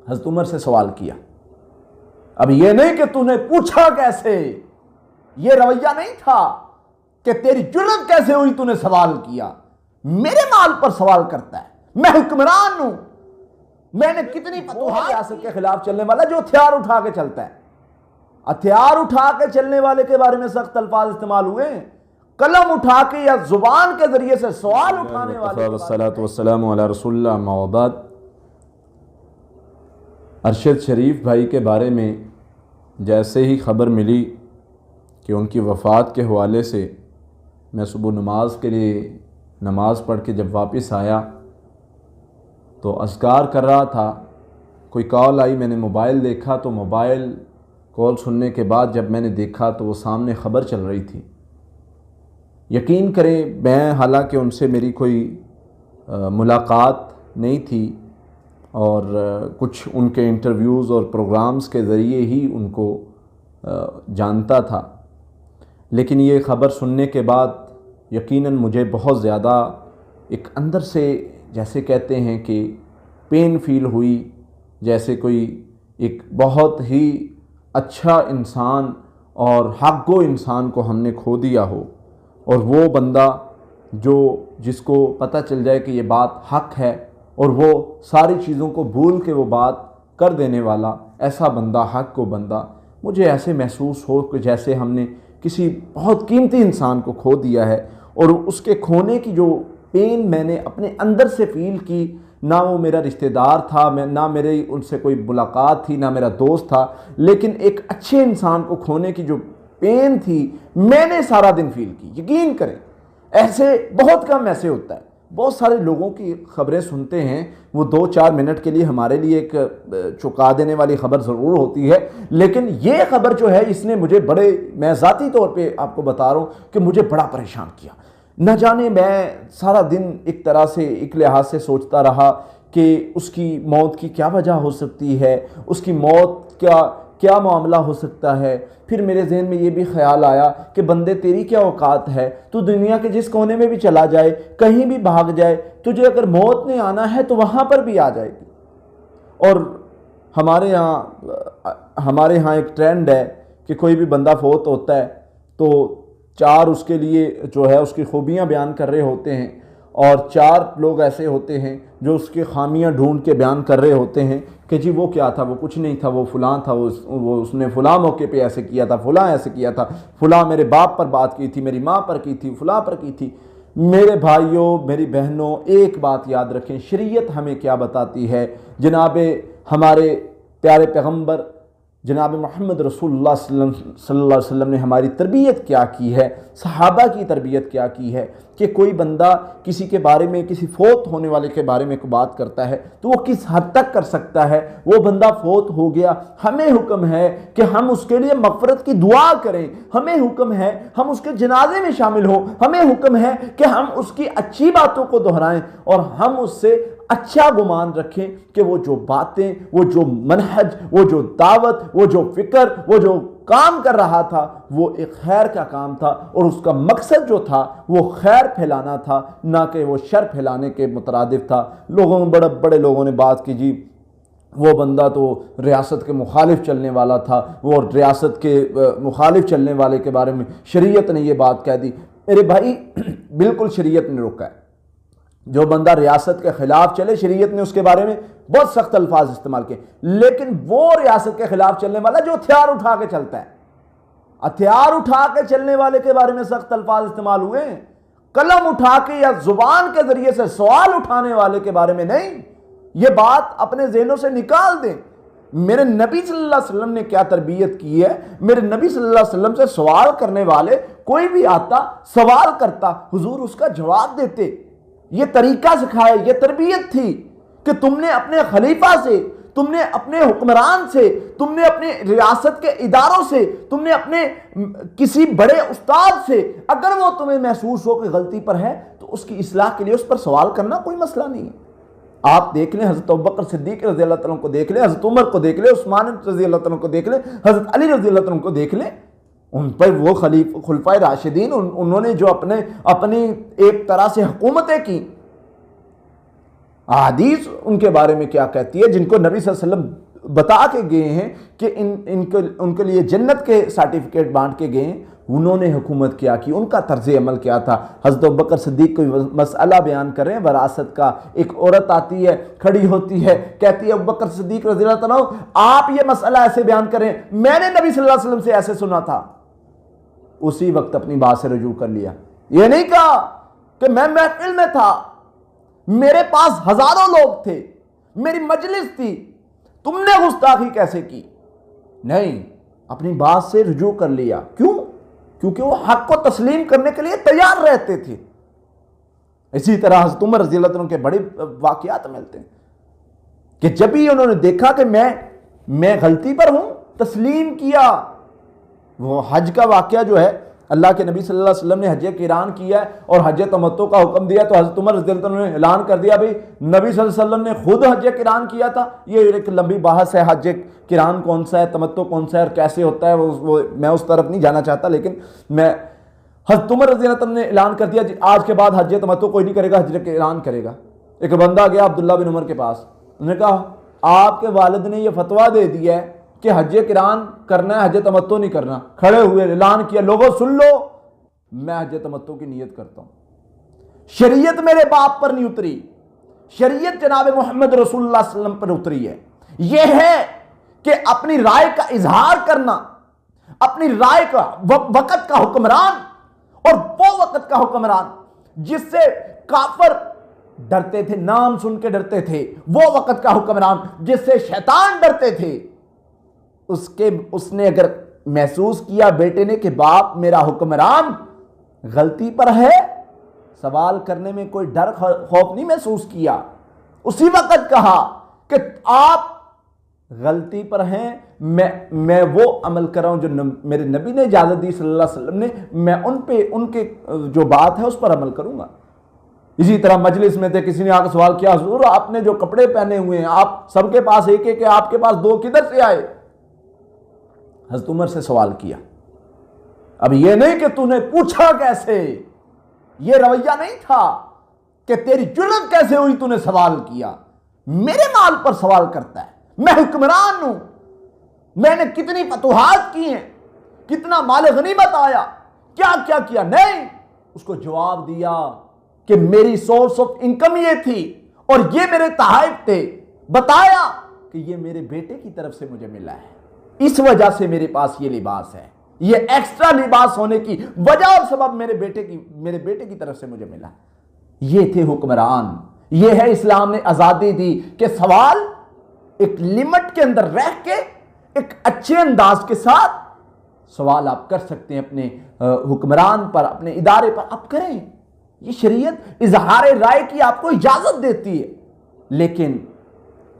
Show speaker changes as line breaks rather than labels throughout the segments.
حضرت عمر سے سوال کیا. اب یہ نہیں کہ تو نے پوچھا کیسے، یہ رویہ نہیں تھا کہ تیری جرت کیسے ہوئی تو نے سوال کیا. میرے مال پر سوال کرتا ہے، میں حکمران ہوں، میں نے کتنی فتوحات ریاست کے خلاف چلنے والا جو ہتھیار اٹھا کے چلتا ہے. ہتھیار اٹھا کے چلنے والے کے بارے میں سخت الفاظ استعمال ہوئے ہیں، قلم اٹھا کے یا زبان کے ذریعے سے سوال اٹھانے والے. والصلاۃ والسلام علی رسول اللہ، اما بعد. ارشد شریف بھائی کے بارے میں جیسے ہی خبر ملی کہ ان کی وفات کے حوالے سے، میں صبح نماز کے لیے نماز پڑھ کے جب واپس آیا تو اذکار کر رہا تھا، کوئی کال آئی، میں نے موبائل دیکھا تو موبائل کال سننے کے بعد جب میں نے دیکھا تو وہ سامنے خبر چل رہی تھی. یقین کریں میں حالانکہ ان سے میری کوئی ملاقات نہیں تھی اور کچھ ان کے انٹرویوز اور پروگرامز کے ذریعے ہی ان کو جانتا تھا، لیکن یہ خبر سننے کے بعد یقیناً مجھے بہت زیادہ ایک اندر سے جیسے کہتے ہیں کہ پین فیل ہوئی، جیسے کوئی ایک بہت ہی اچھا انسان اور حق گو انسان کو ہم نے کھو دیا ہو، اور وہ بندہ جس کو پتہ چل جائے کہ یہ بات حق ہے اور وہ ساری چیزوں کو بھول کے وہ بات کر دینے والا ایسا بندہ، حق کو بندہ، مجھے ایسے محسوس ہو کہ جیسے ہم نے کسی بہت قیمتی انسان کو کھو دیا ہے. اور اس کے کھونے کی جو پین میں نے اپنے اندر سے فیل کی، نہ وہ میرا رشتہ دار تھا، نہ میرے ان سے کوئی ملاقات تھی، نہ میرا دوست تھا، لیکن ایک اچھے انسان کو کھونے کی جو پین تھی میں نے سارا دن فیل کی. یقین کریں ایسے بہت کم ایسے ہوتا ہے. بہت سارے لوگوں کی خبریں سنتے ہیں، وہ 2-4 منٹ کے لیے ہمارے لیے ایک چکا دینے والی خبر ضرور ہوتی ہے، لیکن یہ خبر جو ہے اس نے مجھے میں ذاتی طور پہ آپ کو بتا رہا ہوں کہ مجھے بڑا پریشان کیا. نہ جانے میں سارا دن ایک طرح سے ایک لحاظ سے سوچتا رہا کہ اس کی موت کی کیا وجہ ہو سکتی ہے، اس کی موت کیا معاملہ ہو سکتا ہے. پھر میرے ذہن میں یہ بھی خیال آیا کہ بندے تیری کیا اوقات ہے، تو دنیا کے جس کونے میں بھی چلا جائے، کہیں بھی بھاگ جائے، تجھے اگر موت نے آنا ہے تو وہاں پر بھی آ جائے گی. اور ہمارے ہاں ایک ٹرینڈ ہے کہ کوئی بھی بندہ فوت ہوتا ہے تو 4 اس کے لیے جو ہے اس کی خوبیاں بیان کر رہے ہوتے ہیں، اور 4 لوگ ایسے ہوتے ہیں جو اس کی خامیاں ڈھونڈ کے بیان کر رہے ہوتے ہیں کہ جی وہ کیا تھا، وہ کچھ نہیں تھا، وہ فلاں تھا، وہ اس نے فلاں موقع پہ ایسے کیا تھا، فلاں ایسے کیا تھا، فلاں میرے باپ پر بات کی تھی، میری ماں پر کی تھی، فلاں پر کی تھی. میرے بھائیوں، میری بہنوں، ایک بات یاد رکھیں، شریعت ہمیں کیا بتاتی ہے. جناب ہمارے پیارے پیغمبر جناب محمد رسول اللہ صلی اللہ علیہ وسلم نے ہماری تربیت کیا کی ہے، صحابہ کی تربیت کیا کی ہے کہ کوئی بندہ کسی کے بارے میں، کسی فوت ہونے والے کے بارے میں کوئی بات کرتا ہے تو وہ کس حد تک کر سکتا ہے. وہ بندہ فوت ہو گیا، ہمیں حکم ہے کہ ہم اس کے لیے مغفرت کی دعا کریں، ہمیں حکم ہے ہم اس کے جنازے میں شامل ہوں، ہمیں حکم ہے کہ ہم اس کی اچھی باتوں کو دہرائیں اور ہم اس سے اچھا گمان رکھیں کہ وہ جو باتیں، وہ جو منہج، وہ جو دعوت، وہ جو فکر، وہ جو کام کر رہا تھا وہ ایک خیر کا کام تھا، اور اس کا مقصد جو تھا وہ خیر پھیلانا تھا، نہ کہ وہ شر پھیلانے کے مترادف تھا. بڑے لوگوں نے بات کی جی وہ بندہ تو ریاست کے مخالف چلنے والا تھا، وہ ریاست کے مخالف چلنے والے کے بارے میں شریعت نے یہ بات کہہ دی. میرے بھائی بالکل شریعت نے روکا ہے. جو بندہ ریاست کے خلاف چلے، شریعت نے اس کے بارے میں بہت سخت الفاظ استعمال کیے، لیکن وہ ریاست کے خلاف چلنے والا جو ہتھیار اٹھا کے چلتا ہے، ہتھیار اٹھا کے چلنے والے کے بارے میں سخت الفاظ استعمال ہوئے ہیں. قلم اٹھا کے یا زبان کے ذریعے سے سوال اٹھانے والے کے بارے میں نہیں. یہ بات اپنے ذہنوں سے نکال دیں. میرے نبی صلی اللہ علیہ وسلم نے کیا تربیت کی ہے. میرے نبی صلی اللہ علیہ وسلم سے سوال کرنے والے کوئی بھی آتا، سوال کرتا، حضور اس کا جواب دیتے. یہ طریقہ سکھائے، یہ تربیت تھی کہ تم نے اپنے خلیفہ سے، تم نے اپنے حکمران سے، تم نے اپنے ریاست کے اداروں سے، تم نے اپنے کسی بڑے استاد سے، اگر وہ تمہیں محسوس ہو کہ غلطی پر ہے تو اس کی اصلاح کے لیے اس پر سوال کرنا کوئی مسئلہ نہیں ہے. آپ دیکھ لیں حضرت ابوبکر صدیق رضی اللہ تعالیٰ کو دیکھ لیں، حضرت عمر کو دیکھ لیں، عثمان رضی اللہ تعالیٰ کو دیکھ لیں، حضرت علی رضی اللہ تعالیٰ کو دیکھ لیں. ان پر وہ خلفائے راشدین انہوں نے جو اپنی ایک طرح سے حکومتیں کی، حدیث ان کے بارے میں کیا کہتی ہے، جن کو نبی صلی اللہ علیہ وسلم بتا کے گئے ہیں کہ ان کے لیے جنت کے سرٹیفکیٹ بانٹ کے گئے ہیں، انہوں نے حکومت کیا کی، ان کا طرز عمل کیا تھا۔ حضرت ابوبکر صدیق کوئی مسئلہ بیان کر رہے ہیں وراثت کا، ایک عورت آتی ہے، کھڑی ہوتی ہے، کہتی ہے ابوبکر صدیق رضی اللہ تعالیٰ آپ یہ مسئلہ ایسے بیان کریں، میں نے نبی صلی اللہ علیہ وسلم سے ایسے سنا تھا، اسی وقت اپنی بات سے رجوع کر لیا۔ یہ نہیں کہا کہ میں محفل میں تھا، میرے پاس ہزاروں لوگ تھے، میری مجلس تھی، تم نے گستاخی کیسے کی؟ نہیں، اپنی بات سے رجوع کر لیا۔ کیوں؟ کیونکہ وہ حق کو تسلیم کرنے کے لیے تیار رہتے تھے۔ اسی طرح حضرت عمر رضی اللہ عنہ کے بڑے واقعات ملتے ہیں کہ جب ہی انہوں نے دیکھا کہ میں غلطی پر ہوں، تسلیم کیا۔ وہ حج کا واقعہ جو ہے، اللہ کے نبی صلی اللہ علیہ وسلم نے حج قران کیا ہے اور حج تمتع کا حکم دیا، تو حضرت عمر رضی اللہ عنہ نے اعلان کر دیا بھئی نبی صلی اللہ علیہ وسلم نے خود حج قران کیا تھا۔ یہ ایک لمبی بحث ہے، حج قران کون سا ہے، تمتع کون سا ہے اور کیسے ہوتا ہے، وہ میں اس طرف نہیں جانا چاہتا، لیکن حضرت عمر رضی اللہ عنہ نے اعلان کر دیا آج کے بعد حج تمتع کوئی نہیں کرے گا، حج قران کرے گا۔ ایک بندہ گیا عبداللہ بن عمر کے پاس، انہوں نے کہا آپ کے والد نے یہ فتویٰ دے دیا ہے کہ حج قران کرنا ہے، حج تمتع نہیں کرنا۔ کھڑے ہوئے اعلان کیا لوگوں سن لو، میں حج تمتع کی نیت کرتا ہوں۔ شریعت میرے باپ پر نہیں اتری، شریعت جناب محمد رسول اللہ صلی اللہ علیہ وسلم پر اتری ہے۔ یہ ہے کہ اپنی رائے کا اظہار کرنا، اپنی رائے کا وقت کا حکمران، اور وہ وقت کا حکمران جس سے کافر ڈرتے تھے، نام سن کے ڈرتے تھے، وہ وقت کا حکمران جس سے شیطان ڈرتے تھے، اس نے اگر محسوس کیا بیٹے نے کہ باپ میرا حکمران غلطی پر ہے، سوال کرنے میں کوئی ڈر خوف نہیں محسوس کیا، اسی وقت کہا کہ آپ غلطی پر ہیں، میں وہ عمل کر رہا ہوں جو میرے نبی نے اجازت دی صلی اللہ علیہ وسلم نے، میں ان کے جو بات ہے اس پر عمل کروں گا۔ اسی طرح مجلس میں تھے، کسی نے آ کے سوال کیا حضور آپ نے جو کپڑے پہنے ہوئے ہیں، آپ سب کے پاس ایک ایک، آپ کے پاس دو کدھر سے آئے؟ حضرت عمر سے سوال کیا۔ اب یہ نہیں کہ تو نے پوچھا کیسے، یہ رویہ نہیں تھا کہ تیری جرأت کیسے ہوئی تو نے سوال کیا، میرے مال پر سوال کرتا ہے، میں حکمران ہوں، میں نے کتنی فتوحات کی ہیں، کتنا مال غنیمت آیا، کیا کیا کیا۔ نہیں، اس کو جواب دیا کہ میری سورس آف انکم یہ تھی اور یہ میرے تحائف تھے، بتایا کہ یہ میرے بیٹے کی طرف سے مجھے ملا ہے، اس وجہ سے میرے پاس یہ لباس ہے، یہ ایکسٹرا لباس ہونے کی وجہ اور سبب میرے بیٹے کی طرف سے مجھے ملا۔ یہ تھے حکمران۔ یہ ہے اسلام نے آزادی دی کہ سوال ایک لمٹ کے اندر رہ کے ایک اچھے انداز کے ساتھ سوال آپ کر سکتے ہیں، اپنے حکمران پر، اپنے ادارے پر آپ کریں۔ یہ شریعت اظہار رائے کی آپ کو اجازت دیتی ہے، لیکن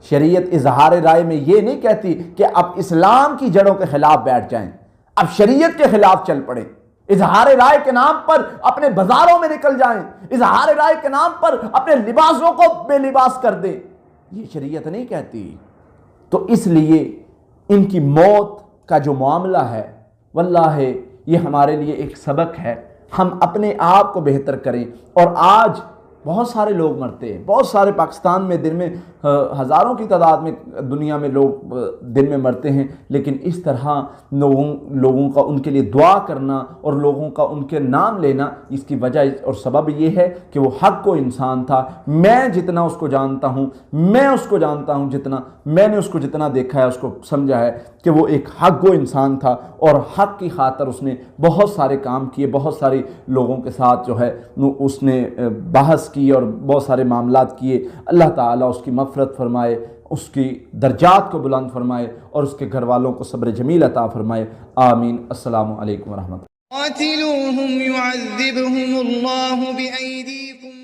شریعت اظہار رائے میں یہ نہیں کہتی کہ اب اسلام کی جڑوں کے خلاف بیٹھ جائیں، اب شریعت کے خلاف چل پڑیں، اظہار رائے کے نام پر اپنے بازاروں میں نکل جائیں، اظہار رائے کے نام پر اپنے لباسوں کو بے لباس کر دیں، یہ شریعت نہیں کہتی۔ تو اس لیے ان کی موت کا جو معاملہ ہے، واللہ یہ ہمارے لیے ایک سبق ہے، ہم اپنے آپ کو بہتر کریں۔ اور آج بہت سارے لوگ مرتے ہیں، بہت سارے پاکستان میں دن میں ہزاروں کی تعداد میں دنیا میں لوگ دن میں مرتے ہیں، لیکن اس طرح لوگوں کا ان کے لیے دعا کرنا اور لوگوں کا ان کے نام لینا، اس کی وجہ اور سبب یہ ہے کہ وہ حق کو انسان تھا۔ میں جتنا اس کو جانتا ہوں، جتنا میں نے اس کو جتنا دیکھا ہے، اس کو سمجھا ہے کہ وہ ایک حق کو انسان تھا، اور حق کی خاطر اس نے بہت سارے کام کیے، بہت سارے لوگوں کے ساتھ جو ہے اس نے بحث کی اور بہت سارے معاملات کیے۔ اللہ تعالیٰ اس کی مغفرت فرمائے، اس کی درجات کو بلند فرمائے اور اس کے گھر والوں کو صبر جمیل عطا فرمائے، آمین۔ السلام علیکم ورحمۃ اللہ۔
قاتلوہم یعذبہم اللہ بأیدیکم